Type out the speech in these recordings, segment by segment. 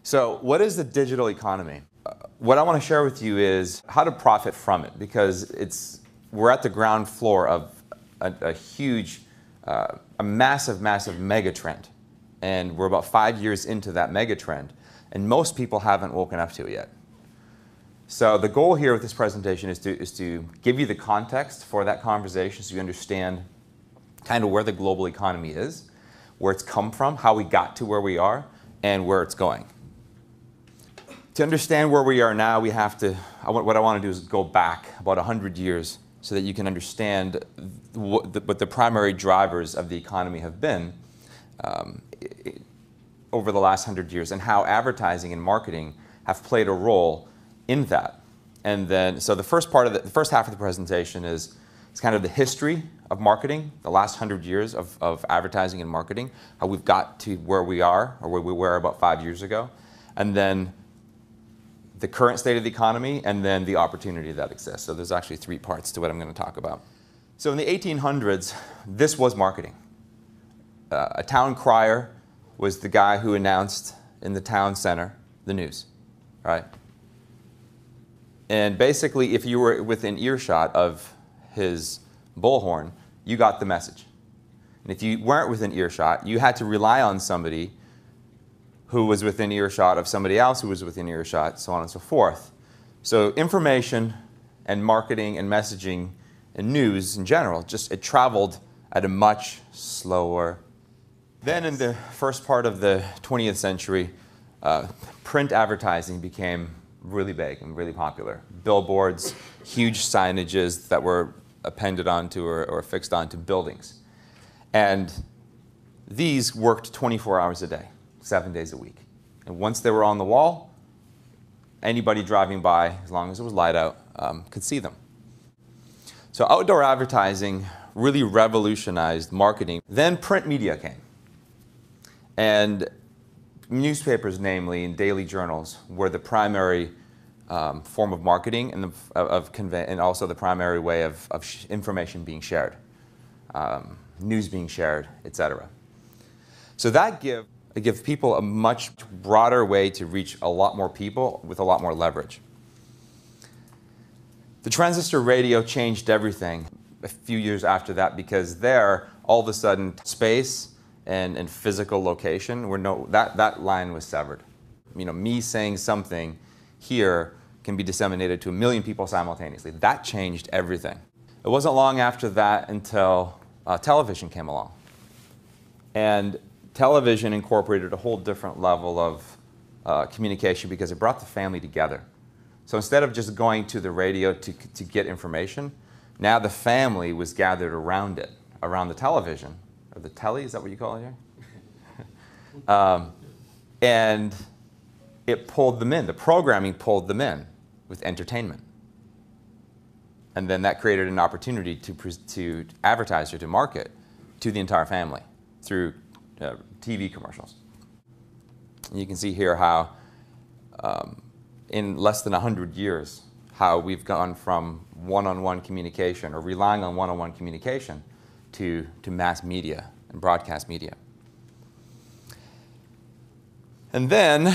So what is the digital economy? What I want to share with you is how to profit from it, because we're at the ground floor of a huge, a massive mega trend. And we're about 5 years into that mega trend, and most people haven't woken up to it yet. So the goal here with this presentation is to give you the context for that conversation so you understand kind of where the global economy is, where it's come from, how we got to where we are, and where it's going. To understand where we are now, what I want to do is go back about 100 years so that you can understand what the primary drivers of the economy have been over the last 100 years, and how advertising and marketing have played a role in that. And then, so the first half of the presentation is kind of the history of marketing, the last 100 years of advertising and marketing, how we've got to where we are, or where we were about 5 years ago, and then the current state of the economy, and then the opportunity that exists. So there's actually 3 parts to what I'm going to talk about. So in the 1800s, this was marketing. A town crier was the guy who announced in the town center the news, right? And basically, if you were within earshot of his bullhorn, you got the message. And if you weren't within earshot, you had to rely on somebody who was within earshot of somebody else who was within earshot, so on and so forth. So information and marketing and messaging and news in general, it traveled at a much slower. Then in the first part of the 20th century, print advertising became really big and really popular. Billboards, huge signages that were appended onto or fixed onto buildings. And these worked 24 hours a day, 7 days a week. And once they were on the wall, anybody driving by, as long as it was light out, could see them. So outdoor advertising really revolutionized marketing. Then print media came. And newspapers, namely, and daily journals were the primary form of marketing and also the primary way of information being shared, news being shared, etc. So that give people a much broader way to reach a lot more people with a lot more leverage. The transistor radio changed everything a few years after that, because there, all of a sudden, space and physical location that line was severed. You know, me saying something here can be disseminated to 1 million people simultaneously. That changed everything. It wasn't long after that until television came along. And television incorporated a whole different level of communication, because it brought the family together. So instead of just going to the radio to get information, now the family was gathered around it, around the television, or the telly, is that what you call it here? And it pulled them in. The programming pulled them in with entertainment. And then that created an opportunity to advertise or to market to the entire family through TV commercials. And you can see here how in less than 100 years, how we've gone from one-on-one communication, or relying on one-on-one communication, to mass media and broadcast media. And then,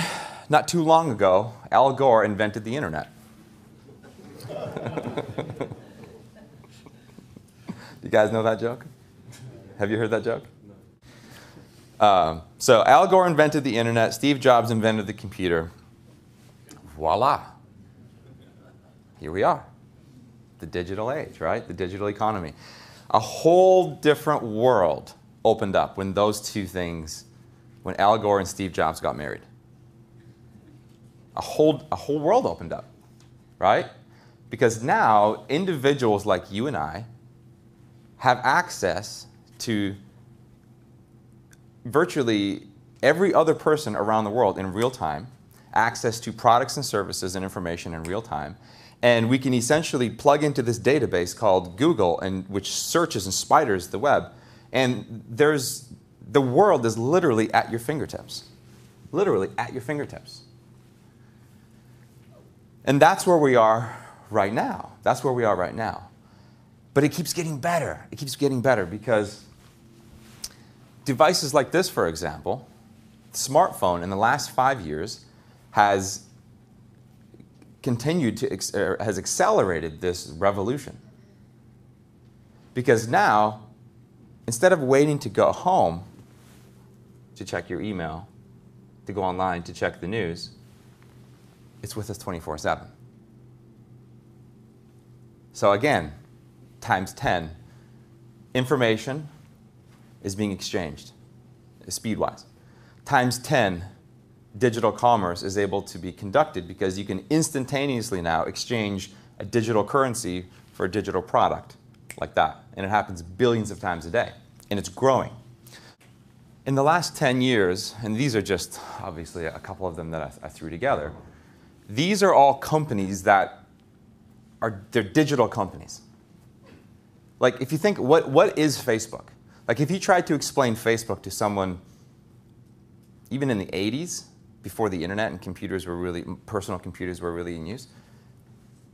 not too long ago, Al Gore invented the internet. You guys know that joke? Have you heard that joke? So Al Gore invented the internet, Steve Jobs invented the computer. Voila. Here we are. The digital age, right? The digital economy. A whole different world opened up when those two things, when Al Gore and Steve Jobs got married. A whole world opened up, right? Because now individuals like you and I have access to virtually every other person around the world in real time, access to products and services and information in real time, and we can essentially plug into this database called Google, which searches and spiders the web, and the world is literally at your fingertips. Literally at your fingertips. And that's where we are right now. That's where we are right now. But it keeps getting better. It keeps getting better, because devices like this, for example, the smartphone in the last 5 years has continued to, has accelerated this revolution. Because now, instead of waiting to go home to check your email, to go online to check the news, it's with us 24/7. So again, times 10, information is being exchanged, speed-wise. Times 10, digital commerce is able to be conducted because you can instantaneously now exchange a digital currency for a digital product like that. And it happens billions of times a day, and it's growing. In the last 10 years, and these are just obviously a couple of them that I threw together, these are all companies that they're digital companies. Like if you think, what is Facebook? Like if you tried to explain Facebook to someone, even in the 80s, before the internet and personal computers were really in use,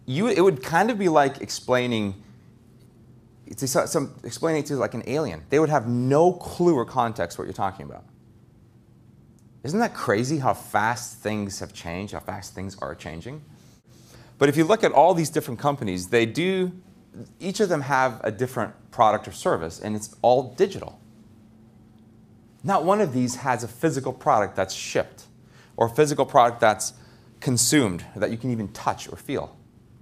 it would kind of be like explaining it to like an alien. They would have no clue or context what you're talking about. Isn't that crazy how fast things have changed, how fast things are changing? But if you look at all these different companies, each of them have a different product or service, and it's all digital. Not one of these has a physical product that's shipped, or a physical product that's consumed, that you can even touch or feel.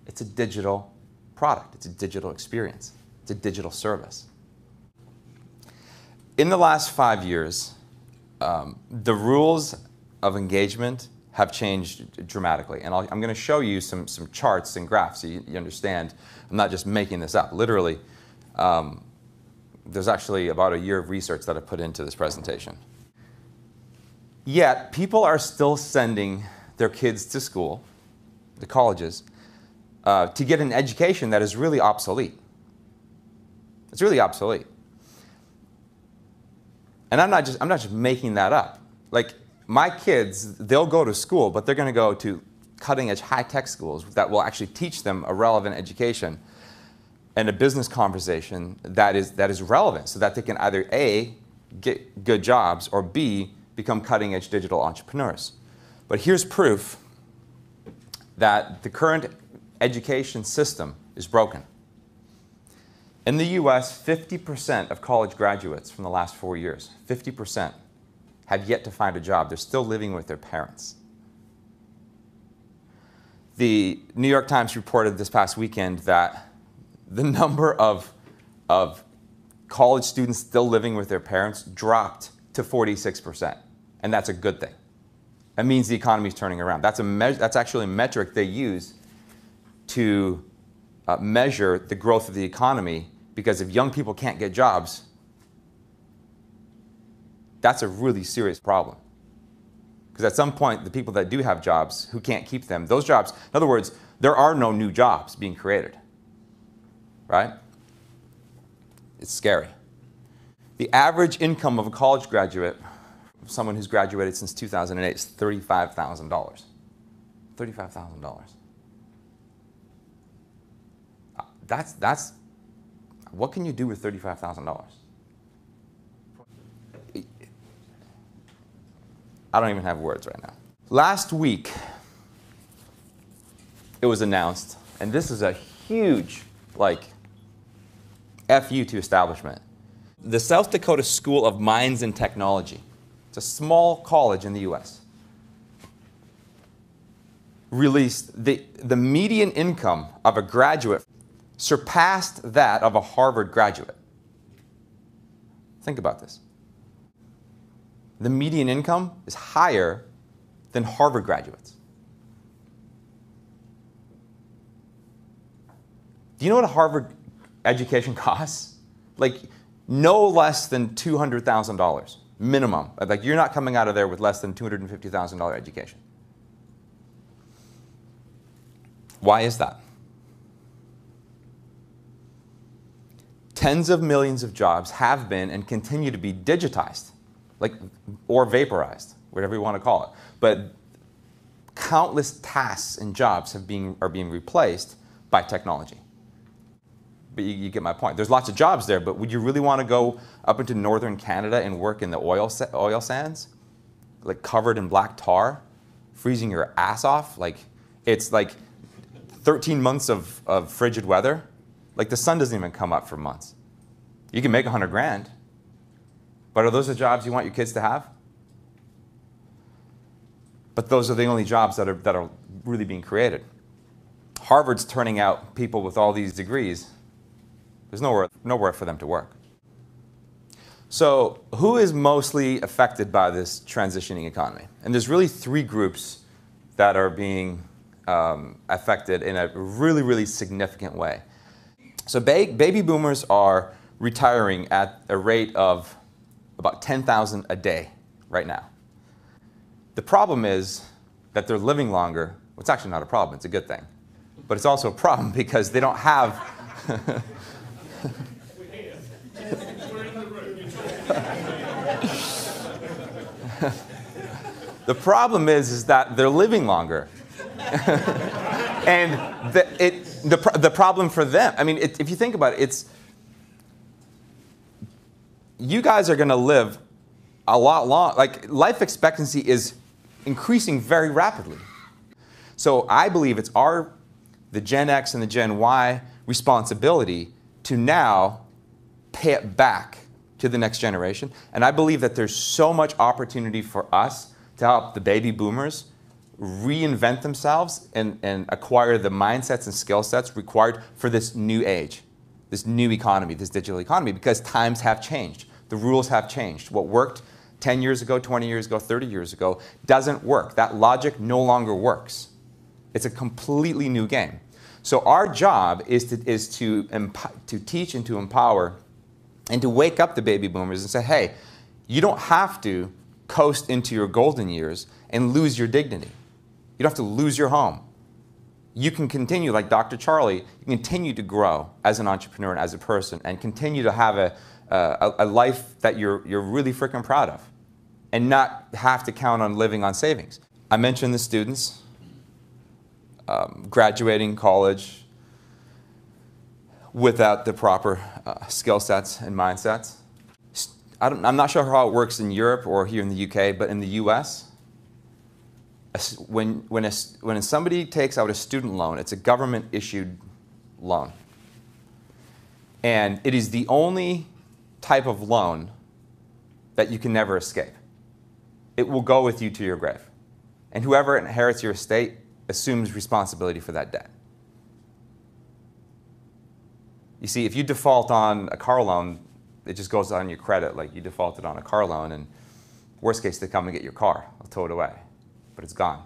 It's a digital product. It's a digital experience. It's a digital service. In the last 5 years, the rules of engagement have changed dramatically. And I'm going to show you some charts and graphs so you understand. I'm not just making this up. Literally, there's actually about a year of research that I put into this presentation. Yet, people are still sending their kids to school, the colleges, to get an education that is really obsolete. It's really obsolete. And I'm not just making that up. Like, my kids, they'll go to school, but they're going to go to cutting-edge, high-tech schools that will actually teach them a relevant education and a business conversation that is relevant, so that they can either A, get good jobs, or B, become cutting-edge digital entrepreneurs. But here's proof that the current education system is broken. In the US, 50% of college graduates from the last 4 years, 50%, have yet to find a job. They're still living with their parents. The New York Times reported this past weekend that the number of college students still living with their parents dropped to 46%. And that's a good thing. That means the economy is turning around. That's actually a metric they use to measure the growth of the economy, because if young people can't get jobs, that's a really serious problem. Because at some point, the people that do have jobs who can't keep them, those jobs, in other words, there are no new jobs being created, right? It's scary. The average income of a college graduate, someone who's graduated since 2008, is $35,000. $35,000. That's, what can you do with $35,000? I don't even have words right now. Last week, it was announced, and this is a huge, FU to establishment. The South Dakota School of Mines and Technology, it's a small college in the US, released the median income of a graduate surpassed that of a Harvard graduate. Think about this. The median income is higher than Harvard graduates. Do you know what a Harvard education costs? Like, no less than $200,000 minimum. Like, you're not coming out of there with less than $250,000 education. Why is that? Tens of millions of jobs have been and continue to be digitized, or vaporized, whatever you want to call it. But countless tasks and jobs are being replaced by technology. But you get my point. There's lots of jobs there, but would you really want to go up into northern Canada and work in the oil sands, like covered in black tar, freezing your ass off. Like, it's like 13 months of frigid weather. Like, the sun doesn't even come up for months. You can make 100 grand, but are those the jobs you want your kids to have? But those are the only jobs that are really being created. Harvard's turning out people with all these degrees. There's nowhere for them to work. So who is mostly affected by this transitioning economy? And there's really three groups that are being affected in a really, really significant way. So baby boomers are retiring at a rate of about 10,000 a day right now. The problem is that they're living longer. Well, it's actually not a problem, it's a good thing. But it's also a problem because they don't have the problem is that they're living longer. And the problem for them, I mean, if you think about it, it's you guys are going to live a lot long. Like, life expectancy is increasing very rapidly. So I believe it's the Gen X and the Gen Y responsibility to now pay it back to the next generation. And I believe that there's so much opportunity for us to help the baby boomers reinvent themselves and acquire the mindsets and skill sets required for this new age, this new economy, this digital economy, because times have changed. The rules have changed. What worked 10 years ago, 20 years ago, 30 years ago doesn't work. That logic no longer works. It's a completely new game. So our job is to teach and to empower and to wake up the baby boomers and say, hey, you don't have to coast into your golden years and lose your dignity. You don't have to lose your home. You can continue, like Dr. Charlie, you can continue to grow as an entrepreneur and as a person and continue to have a life that you're really freaking proud of and not have to count on living on savings. I mentioned the students graduating college without the proper skill sets and mindsets. I'm not sure how it works in Europe or here in the UK, but in the US, when somebody takes out a student loan, it's a government-issued loan. And it is the only type of loan that you can never escape. It will go with you to your grave. And whoever inherits your estate assumes responsibility for that debt. You see, if you default on a car loan, it just goes on your credit, like you defaulted on a car loan, and worst case, they come and get your car. They'll tow it away, but it's gone.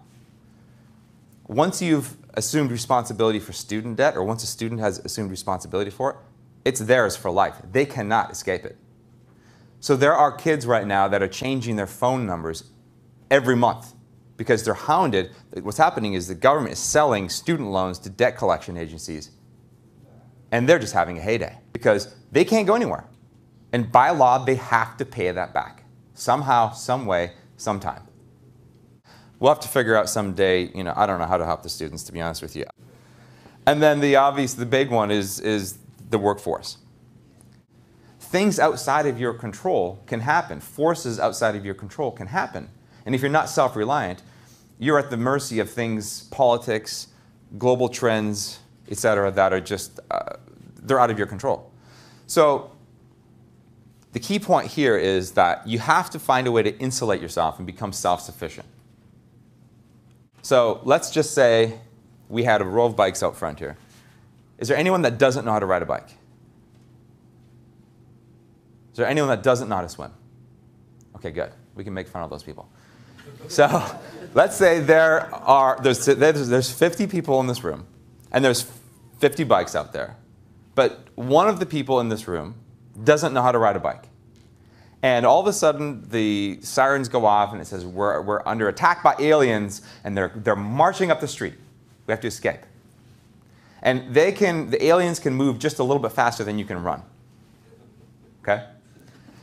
Once you've assumed responsibility for student debt, or once a student has assumed responsibility for it, it's theirs for life. They cannot escape it. So there are kids right now that are changing their phone numbers every month because they're hounded. What's happening is the government is selling student loans to debt collection agencies, and they're just having a heyday because they can't go anywhere. And by law, they have to pay that back somehow, some way, sometime. We'll have to figure out someday, I don't know how to help the students, to be honest with you. And then the big one is the workforce. Things outside of your control can happen. Forces outside of your control can happen. And if you're not self-reliant, you're at the mercy of things, politics, global trends, etc., that are just, they're out of your control. So the key point here is that you have to find a way to insulate yourself and become self-sufficient. So let's just say we had a row of bikes out front here. Is there anyone that doesn't know how to ride a bike? Is there anyone that doesn't know how to swim? Okay, good. We can make fun of those people. So let's say there's 50 people in this room, and there's 50 bikes out there. But one of the people in this room doesn't know how to ride a bike. And all of a sudden, the sirens go off, and it says, we're under attack by aliens, and they're marching up the street. We have to escape. And the aliens can move just a little bit faster than you can run. Okay?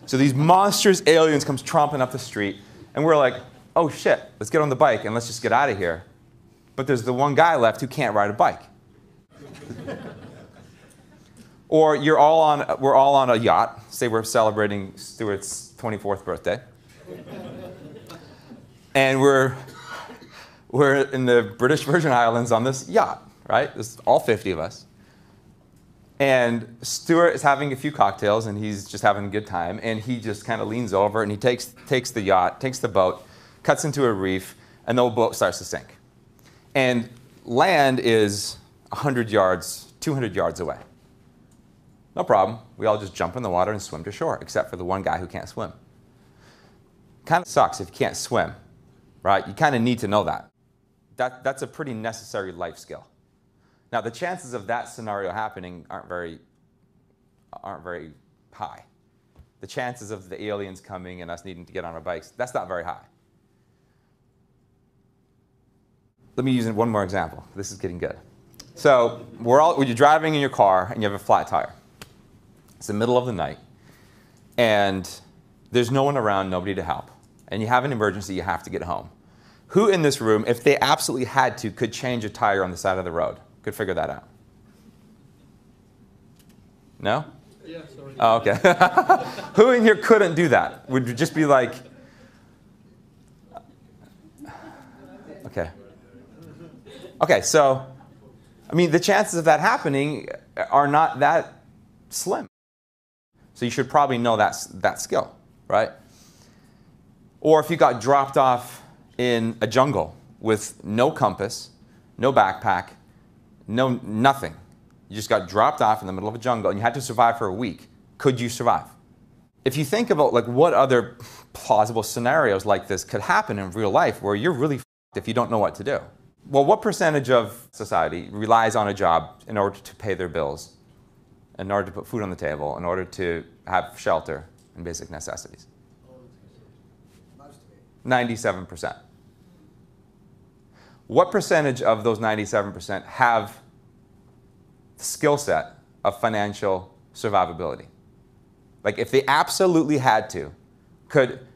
So these monstrous aliens comes tromping up the street, and we're like, oh shit, let's get on the bike and let's just get out of here. But there's the one guy left who can't ride a bike. Or we're all on a yacht. Say we're celebrating Stuart's 24th birthday. And we're we're in the British Virgin Islands on this yacht, right? This is all 50 of us. And Stuart is having a few cocktails, and he's just having a good time. And he just kind of leans over, and he takes the boat, cuts into a reef, and the boat starts to sink. And land is 100 yards, 200 yards away. No problem. We all just jump in the water and swim to shore, except for the one guy who can't swim. Kind of sucks if you can't swim, right? You kind of need to know that. That's a pretty necessary life skill. Now, the chances of that scenario happening aren't very high. The chances of the aliens coming and us needing to get on our bikes, that's not very high. Let me use one more example. This is getting good. So when you're driving in your car and you have a flat tire. It's the middle of the night, and there's no one around, nobody to help. And you have an emergency, you have to get home. Who in this room, if they absolutely had to, could change a tire on the side of the road? Could figure that out? No? Yeah, sorry. Oh, okay. Who in here couldn't do that? Would just be like, okay. Okay, so, I mean, the chances of that happening are not that slim. So you should probably know that skill, right? Or if you got dropped off in a jungle with no compass, no backpack, nothing. You just got dropped off in the middle of a jungle and you had to survive for a week. Could you survive? If you think about like what other plausible scenarios like this could happen in real life where you're really f***ed if you don't know what to do. Well, what percentage of society relies on a job in order to pay their bills, in order to put food on the table, in order to have shelter and basic necessities? 97%. What percentage of those 97% have the skill set of financial survivability? Like if they absolutely had to, could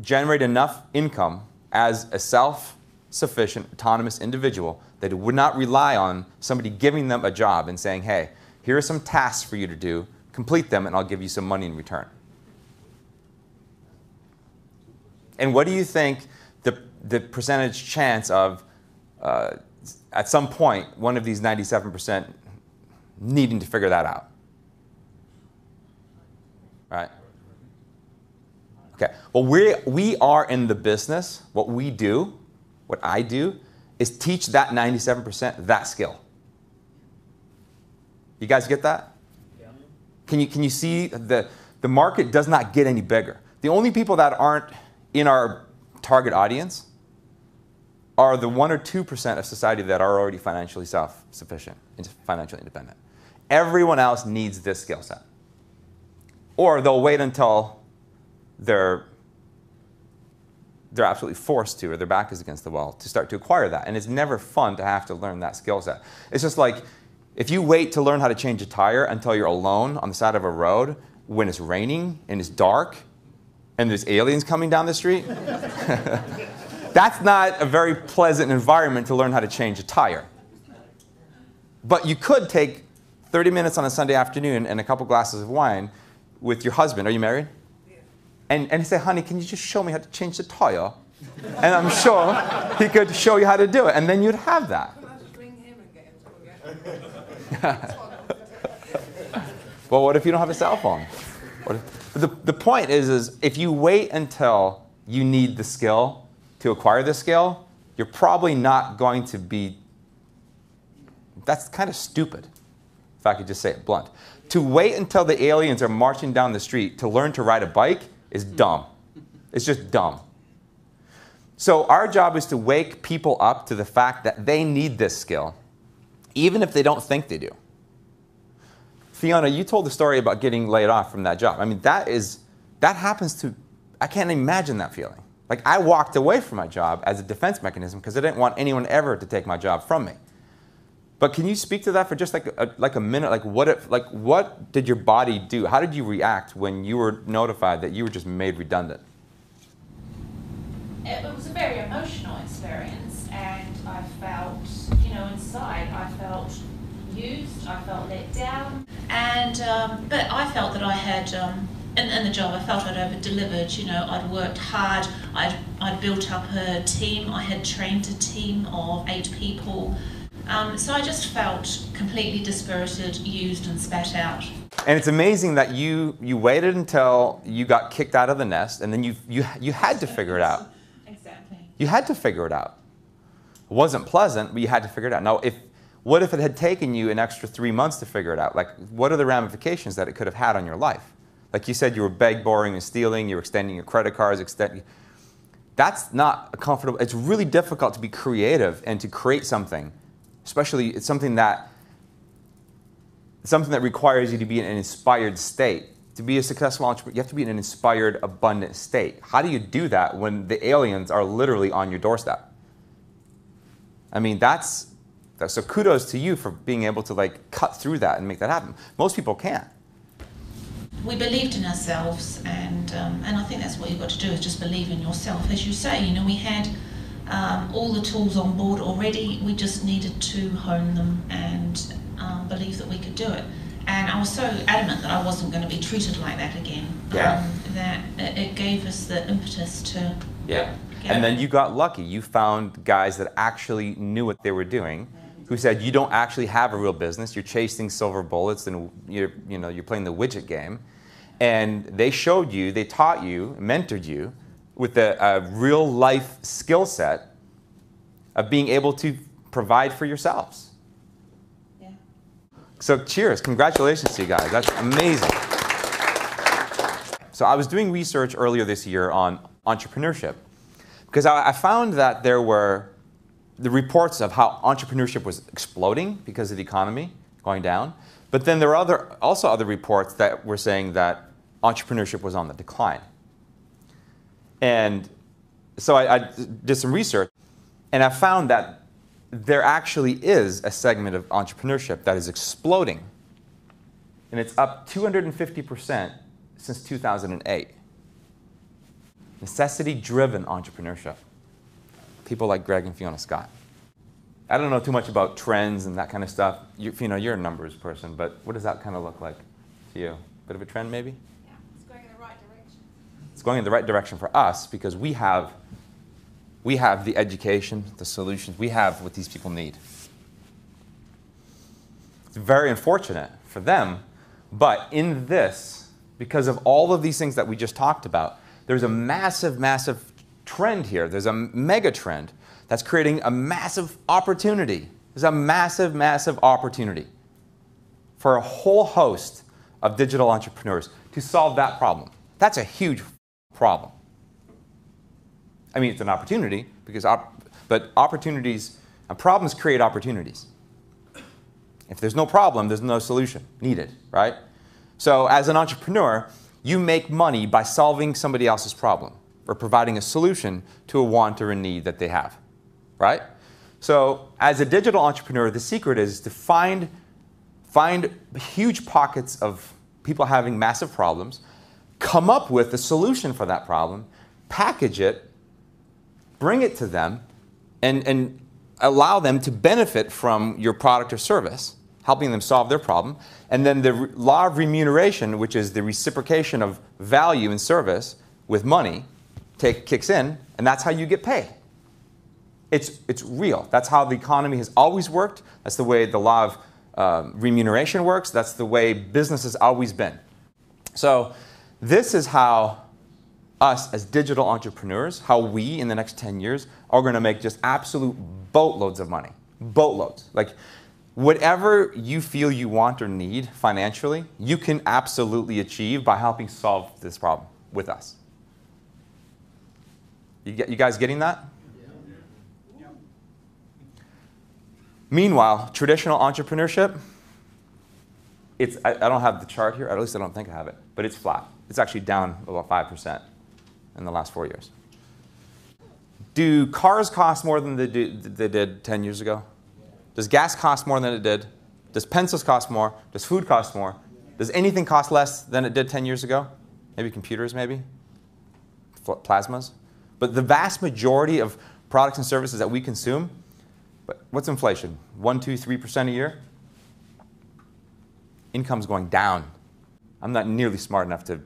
generate enough income as a self-sufficient, autonomous individual that it would not rely on somebody giving them a job and saying, hey, here are some tasks for you to do, complete them, and I'll give you some money in return. And what do you think the percentage chance of, at some point, one of these 97% needing to figure that out? Right? Okay. Well, we are in the business. What we do, what I do, is teach that 97% that skill. You guys get that? Yeah. Can you see the market does not get any bigger? The only people that aren't in our target audience are the 1 or 2% of society that are already financially self-sufficient, financially independent. Everyone else needs this skill set. Or they'll wait until they're absolutely forced to, or their back is against the wall, to start to acquire that. And it's never fun to have to learn that skill set. It's just like, if you wait to learn how to change a tire until you're alone on the side of a road when it's raining and it's dark and there's aliens coming down the street, that's not a very pleasant environment to learn how to change a tire. But you could take 30 minutes on a Sunday afternoon and a couple glasses of wine with your husband. Are you married? Yeah. And say, honey, can you just show me how to change the tire? And I'm sure he could show you how to do it, and then you'd have that. Can I just ring him and get him to again? Well, what if you don't have a cell phone? The point is if you wait until you need the skill to acquire the skill, you're probably not going to be, that's kind of stupid, if I could just say it blunt. To wait until the aliens are marching down the street to learn to ride a bike is dumb. It's just dumb. So our job is to wake people up to the fact that they need this skill, even if they don't think they do. Fiona, you told the story about getting laid off from that job. I mean, that happens to, I can't imagine that feeling. Like, I walked away from my job as a defense mechanism because I didn't want anyone ever to take my job from me. But can you speak to that for just like a minute? Like what did your body do? How did you react when you were notified that you were just made redundant? It was a very emotional experience, and I felt, inside, I felt used, I felt let down, and but I felt that I had in the job, I felt I'd over-delivered. You know, I'd worked hard, I'd built up a team, I had trained a team of 8 people. So I just felt completely dispirited, used and spat out. And it's amazing that you waited until you got kicked out of the nest, and then you had to figure it out. Exactly. You had to figure it out. It wasn't pleasant, but you had to figure it out. Now, what if it had taken you an extra 3 months to figure it out? Like, what are the ramifications that it could have had on your life? Like you said, you were beg, borrowing, and stealing. You were extending your credit cards. That's not a comfortable. It's really difficult to be creative and to create something, especially it's something that requires you to be in an inspired state. To be a successful entrepreneur, you have to be in an inspired, abundant state. How do you do that when the aliens are literally on your doorstep? I mean, so kudos to you for being able to like cut through that and make that happen. Most people can't. We believed in ourselves, and I think that's what you've got to do, is just believe in yourself. As you say, you know, we had all the tools on board already. We just needed to hone them and believe that we could do it. And I was so adamant that I wasn't going to be treated like that again. Yeah. That it gave us the impetus to. Yeah. And then you got lucky. You found guys that actually knew what they were doing, who said you don't actually have a real business. You're chasing silver bullets, and you're playing the widget game. And they showed you, they taught you, mentored you with a real life skill set of being able to provide for yourselves. Yeah. So cheers, congratulations to you guys. That's amazing. So I was doing research earlier this year on entrepreneurship because I found that there were the reports of how entrepreneurship was exploding because of the economy going down. But then there were also other reports that were saying that entrepreneurship was on the decline. And so I did some research, and I found that there actually is a segment of entrepreneurship that is exploding. And it's up 250% since 2008. Necessity-driven entrepreneurship. People like Greg and Fiona Scott. I don't know too much about trends and that kind of stuff. Fiona, you're a numbers person, but what does that kind of look like to you? Bit of a trend, maybe? Yeah, it's going in the right direction. It's going in the right direction for us because we have the education, the solutions. We have what these people need. It's very unfortunate for them, but in this, because of all of these things that we just talked about, there's a massive, massive trend here. There's a mega trend that's creating a massive opportunity. There's a massive, massive opportunity for a whole host of digital entrepreneurs to solve that problem. That's a huge problem. I mean, it's an opportunity, but opportunities and problems create opportunities. If there's no problem, there's no solution needed, right? So as an entrepreneur, you make money by solving somebody else's problem or providing a solution to a want or a need that they have, right? So as a digital entrepreneur, the secret is to find huge pockets of people having massive problems, come up with a solution for that problem, package it, bring it to them, and allow them to benefit from your product or service, helping them solve their problem. And then the law of remuneration, which is the reciprocation of value and service with money, kicks in, and that's how you get paid. It's real. That's how the economy has always worked. That's the way the law of remuneration works. That's the way business has always been. So this is how us as digital entrepreneurs, how we in the next 10 years are going to make just absolute boatloads of money. Boatloads. Like whatever you feel you want or need financially, you can absolutely achieve by helping solve this problem with us. You guys getting that? Yeah. Meanwhile, traditional entrepreneurship, I don't have the chart here, at least I don't think I have it, but it's flat. It's actually down about 5% in the last 4 years. Do cars cost more than they did 10 years ago? Does gas cost more than it did? Does pencils cost more? Does food cost more? Does anything cost less than it did 10 years ago? Maybe computers, maybe? Plasmas? But the vast majority of products and services that we consume, but what's inflation? 1%, 2%, 3% a year? Income's going down. I'm not nearly smart enough to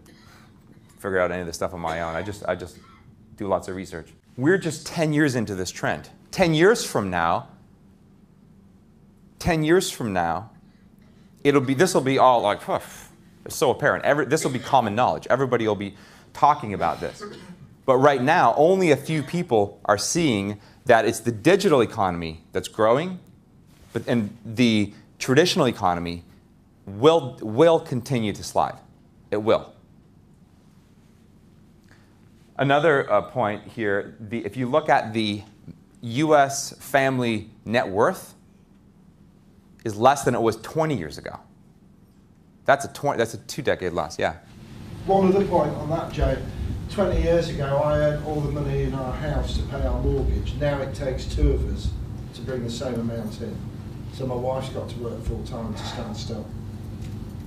figure out any of this stuff on my own. I just do lots of research. We're just 10 years into this trend. 10 years from now, this will be all like, it's so apparent. This will be common knowledge. Everybody will be talking about this. But right now, only a few people are seeing that it's the digital economy that's growing, and the traditional economy will continue to slide. It will. Another point here, if you look at the US family net worth, is less than it was 20 years ago. That's a 2-decade loss, yeah. One other point on that, Joe. 20 years ago, I earned all the money in our house to pay our mortgage. Now it takes 2 of us to bring the same amount in. So my wife's got to work full time to stand still.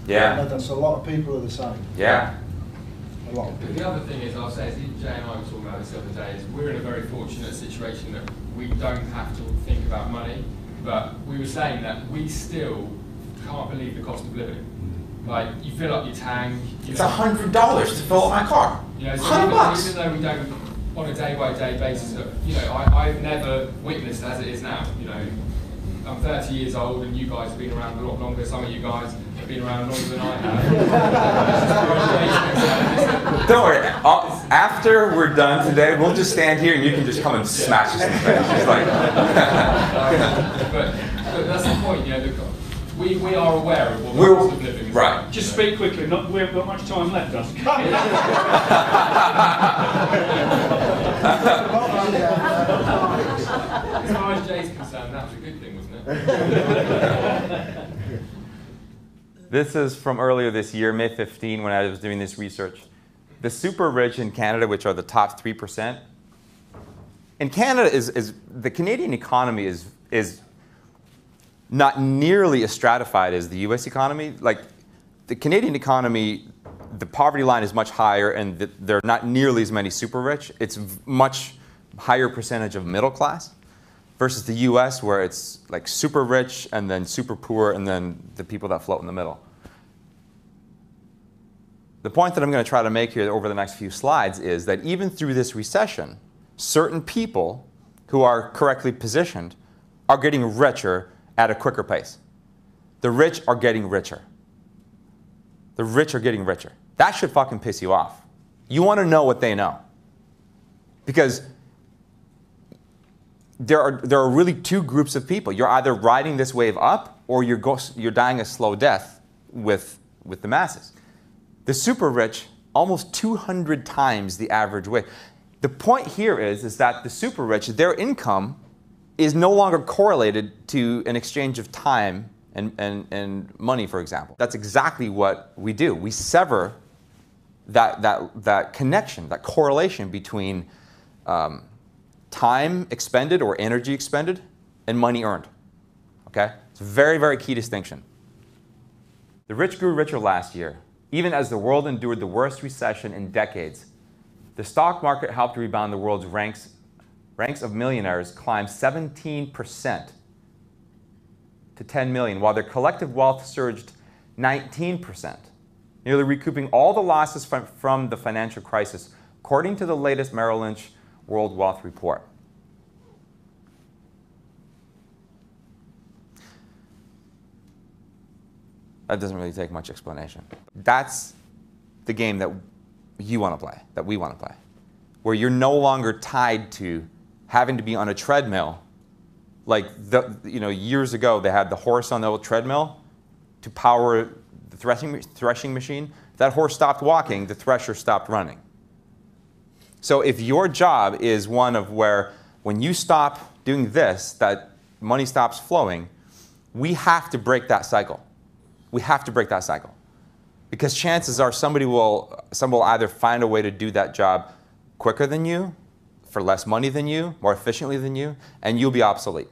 Yeah. And that's a lot of people are the same. Yeah. A lot of people. The other thing is, I'll say, as Jay and I were talking about this the other day, is we're in a very fortunate situation that we don't have to think about money, but we were saying that we still can't believe the cost of living. Like, you fill up your tank. It's $100 to fill up my car. You know, so $100. even though we don't, on a day-by-day basis, you know, I've never witnessed as it is now. You know, I'm 30 years old, and you guys have been around a lot longer. Some of you guys have been around longer than I have. Don't worry. After we're done today, we'll just stand here, and you can just come and smash us in the face. Just like. but that's the point. You know, we are aware of what the cost of living is. Right. Just speak quickly. We haven't got much time left, us. As far as Jay's concerned, that was a good thing, wasn't it? This is from earlier this year, May 15, when I was doing this research. The super rich in Canada, which are the top 3%. In Canada, the Canadian economy is not nearly as stratified as the US economy. Like, the Canadian economy, the poverty line is much higher, and there are not nearly as many super rich. It's much higher percentage of middle class versus the US, where it's like super rich and then super poor and then the people that float in the middle. The point that I'm going to try to make here over the next few slides is that even through this recession, certain people who are correctly positioned are getting richer at a quicker pace. The rich are getting richer. The rich are getting richer. That should fucking piss you off. You want to know what they know. Because there are really 2 groups of people. You're either riding this wave up, or you're dying a slow death with the masses. The super rich, almost 200 times the average wage. The point here is that the super rich, their income is no longer correlated to an exchange of time and money, for example. That's exactly what we do. We sever that connection, that correlation between time expended or energy expended and money earned. Okay? It's a very, very key distinction. The rich grew richer last year, even as the world endured the worst recession in decades. The stock market helped rebound the world's ranks of millionaires climbed 17% to 10 million, while their collective wealth surged 19%, nearly recouping all the losses from the financial crisis, according to the latest Merrill Lynch World Wealth Report. That doesn't really take much explanation. That's the game that you want to play, that we want to play, where you're no longer tied to having to be on a treadmill. Like, years ago, they had the horse on the old treadmill to power the threshing machine. If that horse stopped walking, the thresher stopped running. So if your job is one of where when you stop doing this, that money stops flowing, we have to break that cycle. We have to break that cycle. Because chances are somebody will either find a way to do that job quicker than you, for less money than you, more efficiently than you, and you'll be obsolete.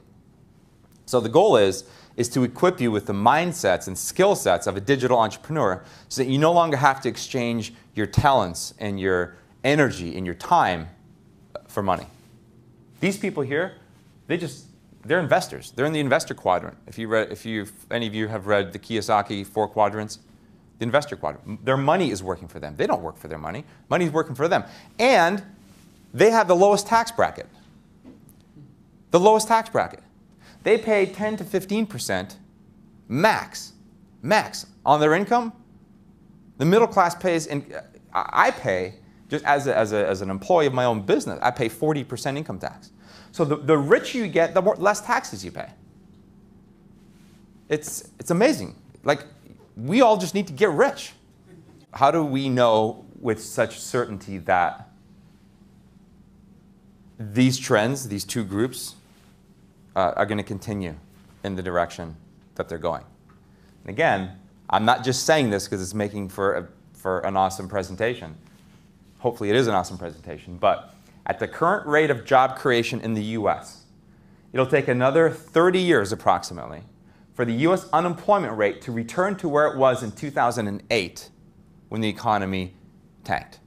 So the goal is to equip you with the mindsets and skill sets of a digital entrepreneur so that you no longer have to exchange your talents and your energy and your time for money. These people here, they're investors. They're in the investor quadrant. If any of you have read the Kiyosaki 4 quadrants, the investor quadrant. Their money is working for them. They don't work for their money. Money is working for them. And they have the lowest tax bracket. The lowest tax bracket. They pay 10 to 15% max on their income. The middle class pays, I pay, just as an employee of my own business, I pay 40% income tax. So the richer you get, the less taxes you pay. It's amazing. Like, we all just need to get rich. How do we know with such certainty that these trends, these two groups, are going to continue in the direction that they're going? And again, I'm not just saying this because it's making for an awesome presentation. Hopefully it is an awesome presentation. But at the current rate of job creation in the US, it'll take another 30 years approximately for the US unemployment rate to return to where it was in 2008 when the economy tanked.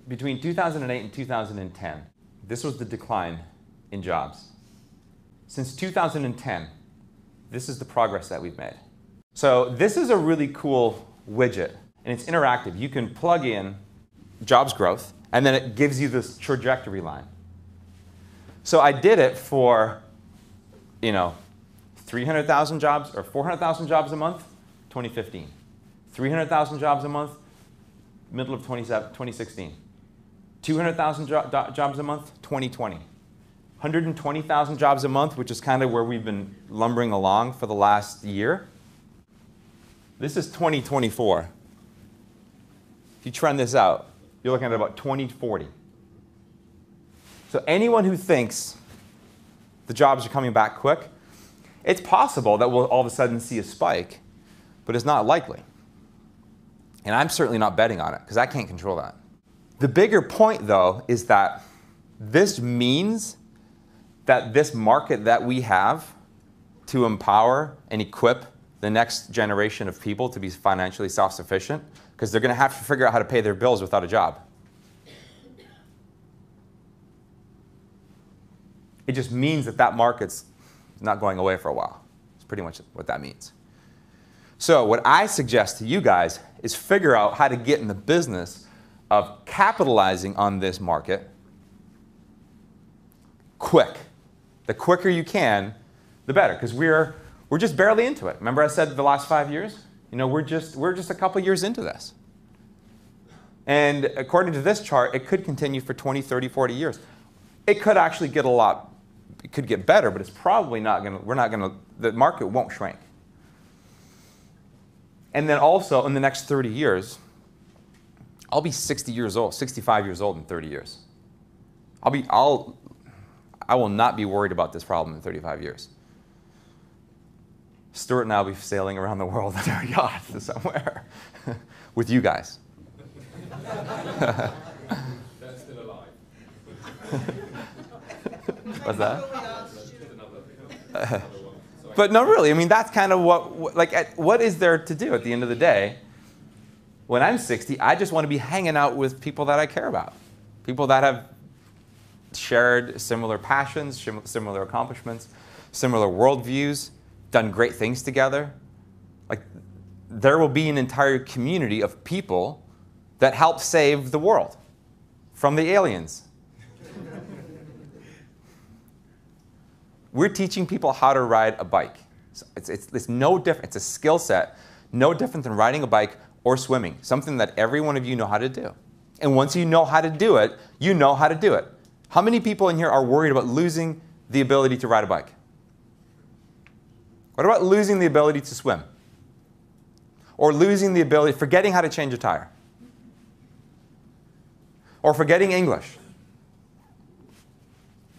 Between 2008 and 2010, this was the decline in jobs. Since 2010, this is the progress that we've made. So this is a really cool widget, and it's interactive. You can plug in jobs growth, and then it gives you this trajectory line. So I did it for, 300,000 jobs or 400,000 jobs a month, 2015. 300,000 jobs a month, middle of 2016. 200,000 jobs a month, 2020. 120,000 jobs a month, which is kind of where we've been lumbering along for the last year. This is 2024. If you trend this out, you're looking at about 2040. So anyone who thinks the jobs are coming back quick, it's possible that we'll all of a sudden see a spike, but it's not likely. And I'm certainly not betting on it, because I can't control that. The bigger point, though, is that this means that this market that we have to empower and equip the next generation of people to be financially self-sufficient, because they're going to have to figure out how to pay their bills without a job. It just means that that market's not going away for a while. It's pretty much what that means. So what I suggest to you guys is figure out how to get in the business of capitalizing on this market quick. The quicker you can, the better, because we're just barely into it. Remember I said the last 5 years? We're just a couple years into this. And according to this chart, it could continue for 20, 30, 40 years. It could actually get it could get better, but it's probably not going to, the market won't shrink. And then also, in the next 30 years, I'll be 60 years old, 65 years old in 30 years. I will not be worried about this problem in 35 years. Stuart and I will be sailing around the world in our yacht somewhere with you guys. That's still alive. What's that? But no, really, I mean, that's kind of what is there to do at the end of the day? When I'm 60, I just want to be hanging out with people that I care about. People that have shared similar passions, similar accomplishments, similar worldviews, done great things together. Like, there will be an entire community of people that help save the world from the aliens. We're teaching people how to ride a bike. It's no different. It's a skill set, no different than riding a bike or swimming, something that every one of you know how to do. And once you know how to do it, you know how to do it. How many people in here are worried about losing the ability to ride a bike? What about losing the ability to swim? Or losing the ability, forgetting how to change a tire? Or forgetting English?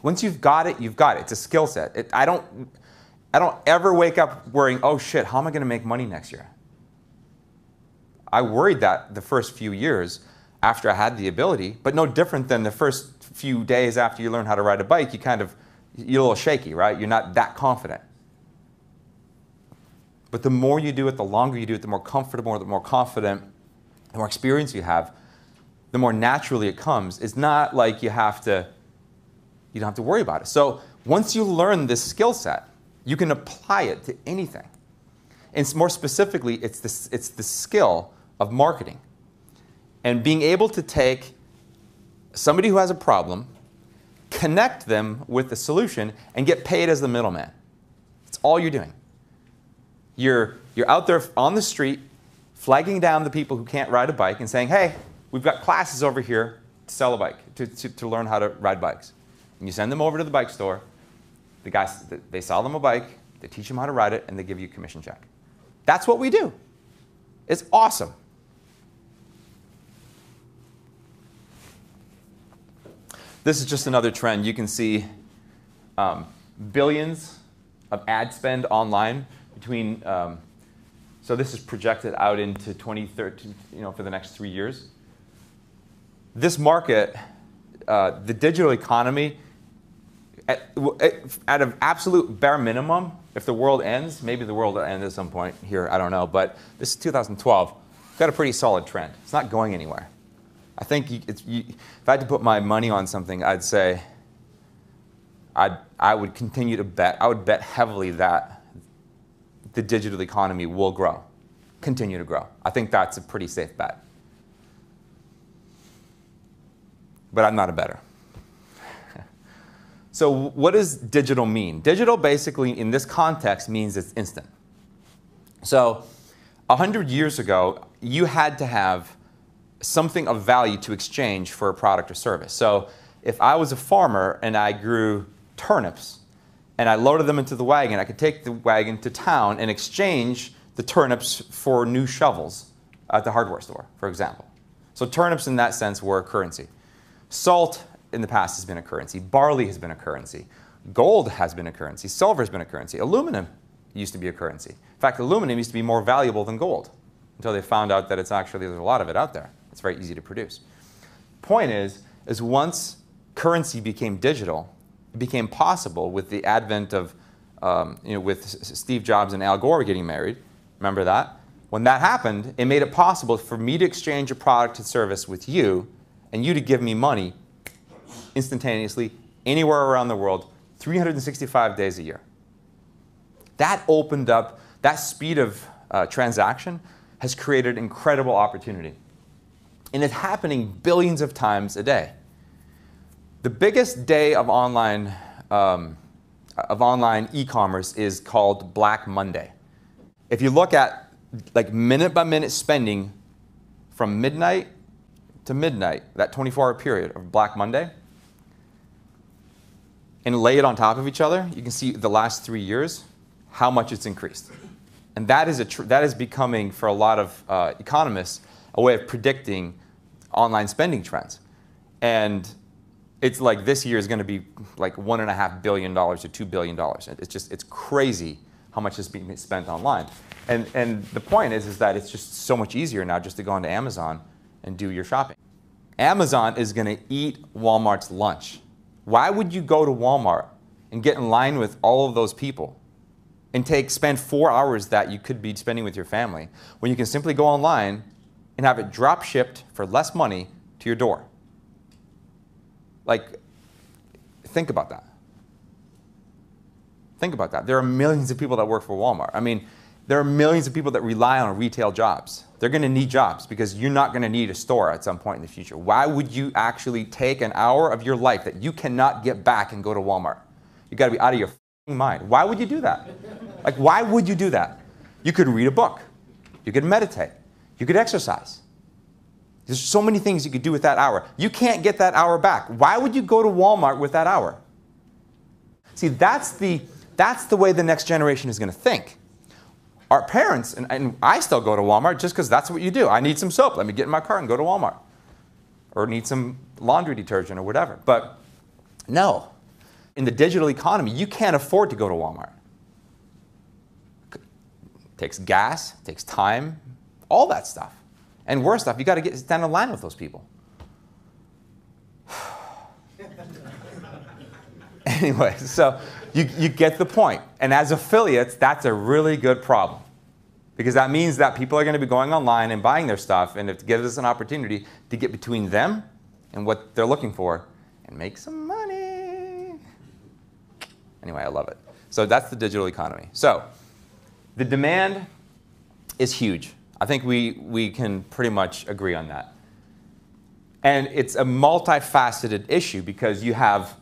Once you've got it, you've got it. It's a skill set. I don't ever wake up worrying, oh shit, how am I going to make money next year? I worried that the first few years after I had the ability, but no different than the first few days after you learn how to ride a bike. You're a little shaky, right? You're not that confident. But the more you do it, the longer you do it, the more comfortable, the more confident, the more experience you have, the more naturally it comes. It's not like you don't have to worry about it. So once you learn this skill set, you can apply it to anything. And more specifically, it's the skill of marketing. And being able to take somebody who has a problem, connect them with the solution, and get paid as the middleman. That's all you're doing. You're out there on the street, flagging down the people who can't ride a bike and saying, hey, we've got classes over here to sell a bike, to learn how to ride bikes. And you send them over to the bike store. The guys, they sell them a bike, they teach them how to ride it, and they give you a commission check. That's what we do. It's awesome. This is just another trend. You can see billions of ad spend online between, so this is projected out into 2030, for the next 3 years. This market, the digital economy, at an absolute bare minimum, if the world ends, maybe the world will end at some point here, I don't know, but this is 2012, got a pretty solid trend. It's not going anywhere. I think if I had to put my money on something, I'd say I would continue to bet. I would bet heavily that the digital economy will grow, continue to grow. I think that's a pretty safe bet. But I'm not a bettor. So what does digital mean? Digital basically in this context means it's instant. So 100 years ago, you had to have something of value to exchange for a product or service. So if I was a farmer and I grew turnips and I loaded them into the wagon, I could take the wagon to town and exchange the turnips for new shovels at the hardware store, for example. So turnips in that sense were a currency. Salt in the past has been a currency. Barley has been a currency. Gold has been a currency. Silver has been a currency. Aluminum used to be a currency. In fact, aluminum used to be more valuable than gold until they found out that there's a lot of it out there. It's very easy to produce. Point is once currency became digital, it became possible with the advent of, with Steve Jobs and Al Gore getting married. Remember that? When that happened, it made it possible for me to exchange a product and service with you and you to give me money instantaneously anywhere around the world, 365 days a year. That opened up, that speed of transaction has created incredible opportunity. And it's happening billions of times a day. The biggest day of online e-commerce is called Black Monday. If you look at minute by minute spending from midnight to midnight, that 24-hour period of Black Monday, and lay it on top of each other, you can see the last 3 years how much it's increased. And that is becoming, for a lot of economists, a way of predicting online spending trends. And it's like this year is going to be like $1.5 billion to $2 billion. It's crazy how much is being spent online. And the point is that it's just so much easier now just to go onto Amazon and do your shopping. Amazon is going to eat Walmart's lunch. Why would you go to Walmart and get in line with all of those people and spend 4 hours that you could be spending with your family when you can simply go online and have it drop shipped for less money to your door? Think about that. Think about that. There are millions of people that work for Walmart. I mean, there are millions of people that rely on retail jobs. They're going to need jobs because you're not going to need a store at some point in the future. Why would you actually take an hour of your life that you cannot get back and go to Walmart? You've got to be out of your mind. Why would you do that? Why would you do that? You could read a book. You could meditate. You could exercise. There's so many things you could do with that hour. You can't get that hour back. Why would you go to Walmart with that hour? See, that's the way the next generation is going to think. Our parents, and I still go to Walmart just because that's what you do. I need some soap. Let me get in my car and go to Walmart. Or need some laundry detergent or whatever. But no. In the digital economy, you can't afford to go to Walmart. It takes gas, it takes time, all that stuff. And worse stuff, you got to stand in line with those people. Anyway, so you get the point. And as affiliates, that's a really good problem. Because that means that people are going to be going online and buying their stuff, and it gives us an opportunity to get between them and what they're looking for and make some money. Anyway, I love it. So that's the digital economy. So the demand is huge. I think we can pretty much agree on that. And it's a multifaceted issue because you have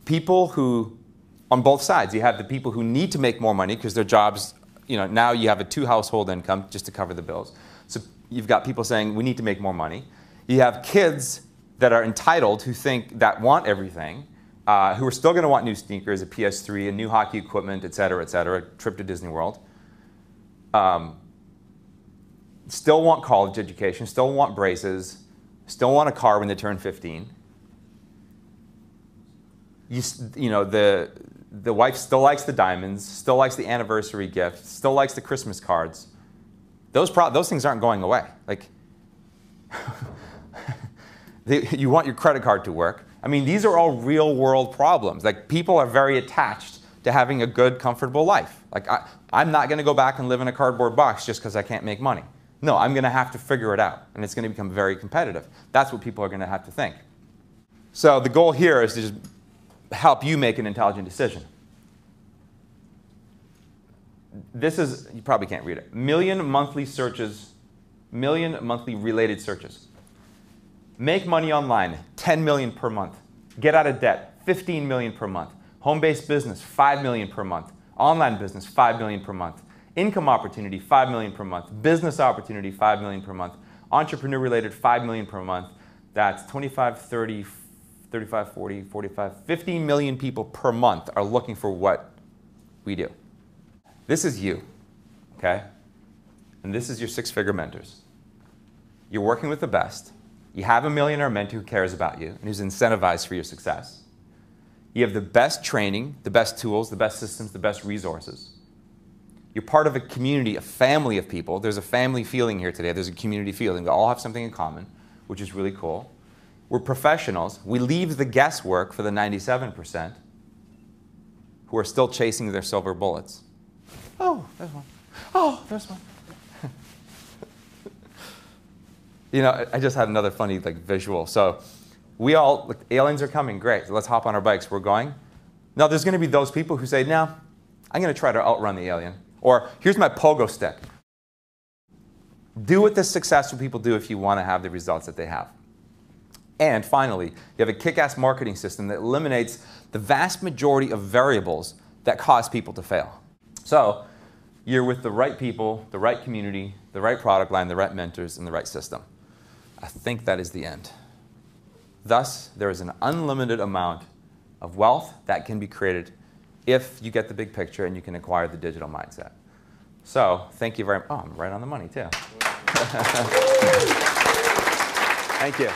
people who, on both sides, you have the people who need to make more money because their jobs, now you have a 2-household income just to cover the bills. So you've got people saying we need to make more money. You have kids that are entitled that want everything, who are still going to want new sneakers, a PS3, a new hockey equipment, et cetera, a trip to Disney World. Still want college education, still want braces, still want a car when they turn 15. The wife still likes the diamonds, still likes the anniversary gift, still likes the Christmas cards. Those things aren't going away. Like, you want your credit card to work. I mean, these are all real world problems. Like, people are very attached to having a good, comfortable life. Like, I'm not going to go back and live in a cardboard box just because I can't make money. No, I'm going to have to figure it out, and it's going to become very competitive. That's what people are going to have to think. So the goal here is to just help you make an intelligent decision. This is, you probably can't read it, million monthly related searches. Make money online, 10 million per month. Get out of debt, 15 million per month. Home-based business, 5 million per month. Online business, 5 million per month. Income opportunity, 5 million per month. Business opportunity, 5 million per month. Entrepreneur-related, 5 million per month. That's 25, 30, 35, 40, 45, 50 million people per month are looking for what we do. This is you, okay? And this is your 6-figure mentors. You're working with the best. You have a millionaire mentor who cares about you and who's incentivized for your success. You have the best training, the best tools, the best systems, the best resources. You're part of a community, a family of people. There's a family feeling here today. There's a community feeling. We all have something in common, which is really cool. We're professionals. We leave the guesswork for the 97% who are still chasing their silver bullets. Oh, there's one. Oh, there's one. I just had another funny visual. So we all, aliens are coming, great. So let's hop on our bikes. We're going. Now there's going to be those people who say, no, I'm going to try to outrun the alien. Or here's my pogo stick. Do what the successful people do if you want to have the results that they have. And finally, you have a kick-ass marketing system that eliminates the vast majority of variables that cause people to fail. So you're with the right people, the right community, the right product line, the right mentors, and the right system. I think that is the end. Thus, there is an unlimited amount of wealth that can be created if you get the big picture and you can acquire the digital mindset. So, thank you very much. Oh, I'm right on the money, too. Thank you.